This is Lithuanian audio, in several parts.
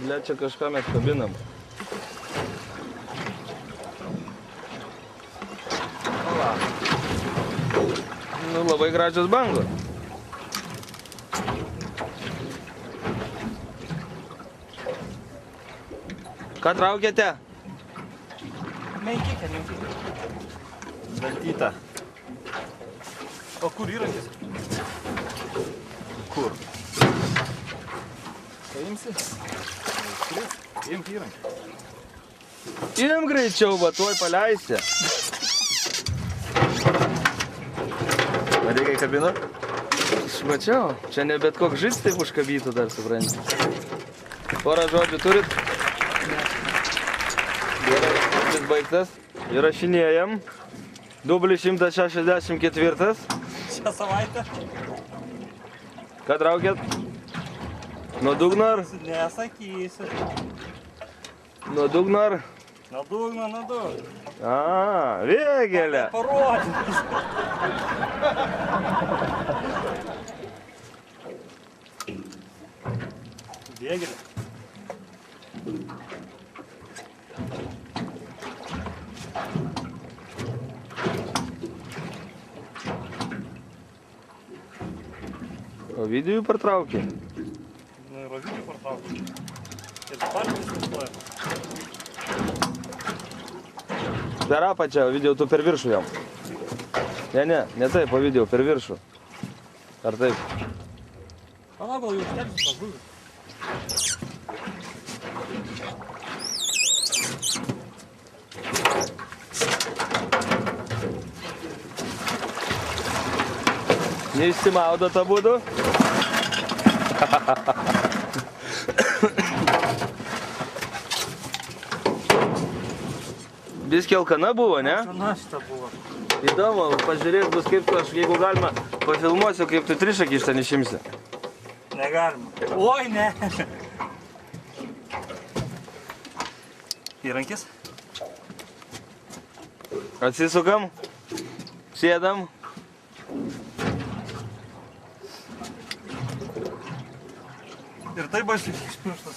Ble, čia kažką mes kabinam. Ola. Nu, labai gražios bangos. Ką traukėte? Menkikė. Dantyta. O kur įrankis? Kur? Paimsi? Imk įrankį. Im greičiau, va, tuoj paleisi. Reikia kabino? Aš mačiau, čia ne bet koks žits taip užkabytų dar, supranti. Porą žodžių turit? Gerai, jis baigtas. Įrašinėjam. Dublis 164. Šią savaitę? Ką traukėt? Nuo dugno ar? Nesakysiu. Nuo dugno ar? Nuo dugno. A, vėgelė. Parodžius. Vėgelė. Ovidijų partraukė. Nu ir Ovidijų partraukė. Ir partijos nustoja. Per apačią, Ovidijau, tu per viršų jam. Ne taip, Ovidijau, per viršų. Ar taip? Palauk, gal jau užtepsi tą žuvį. Neišsimaudo tą būdų. Biskį alkana buvo, ne? Alkana šitą buvo. Įdomu, pažiūrėk bus kaip tu, aš jeigu galima, pafilmuosiu, kaip tu trišakį iš ten išimsi. Negalima. Oi, ne. Įrankis. Atsisukam, sėdam. Ir tai baisiai išpirštas.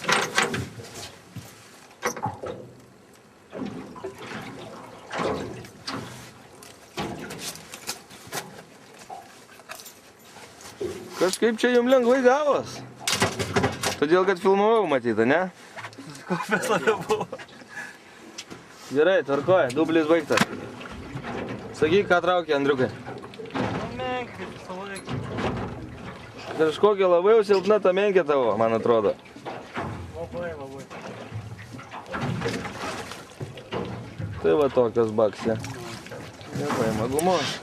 Kažkaip čia jums lengvai gavos. Todėl, kad filmavau matyta, ne? Kopės labiau buvo. Gerai, tvarkoja, dublis baigtas. Sakyk, ką traukė, Andriukai. Menkė visą laiką. Kažkokia labai jau silpna ta menkė tavo, man atrodo. Labai. Tai va tokios baksė. Nepaima gumos.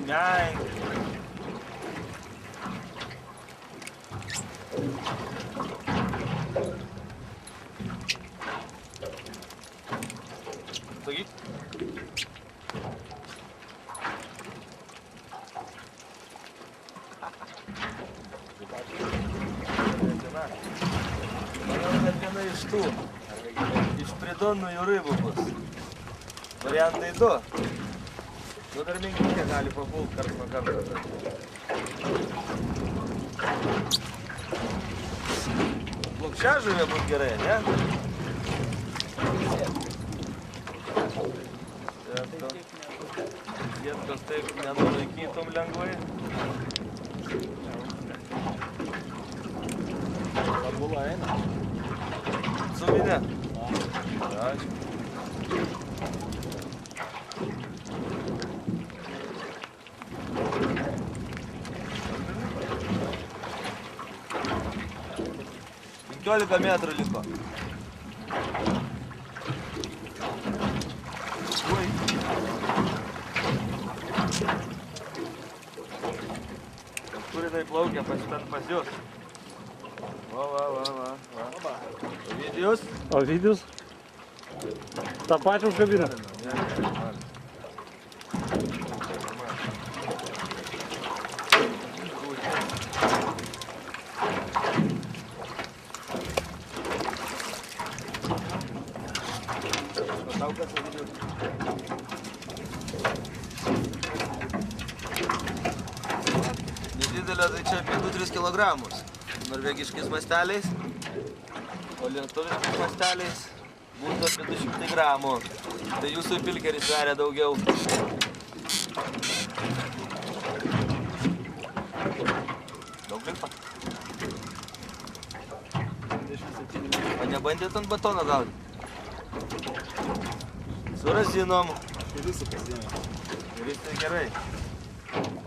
Menkė. Sakyk. Manau, kad viena iš tų. Iš pridonųjų ribų bus. Variantai 2. Nu dar menkikė gali papult karts nuo karto. Plokščiažuvė bus gerai, ne? Sietkos taip nenulaikytum lengvai. Atbula eina. Suminė. Ačiū. Penkiolika metrų liko. Kuri tai plaukia pas jūs? Va. Ovidijus? Ovidijus? tą pačią užkabinę. Tau kas Ovidijus? čia apie 2-3 kilogramus. Norvegiškais masteliais, o lietuviškais masteliais būtų apie 200 gramų. Tai jūsų pilkeris sveria daugiau. Daug limpa. O nebandėt ant batono gaudyti? Su razinom. Ir visi pasiėmė. Ir jis tai gerai.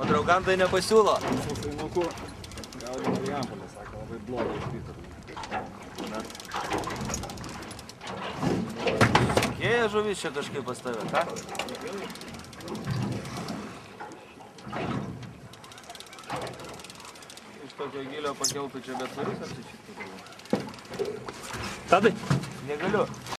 O draugam tai nepasiūlo. Su filmuku gaudė Marijampolė, sako, labai blogai iškrito. Kėja žuvis čia kažkaip pas tave, ką? Iš tokio gilio pakeltų čia bet kuris apsičikti. Tadai? Negaliu.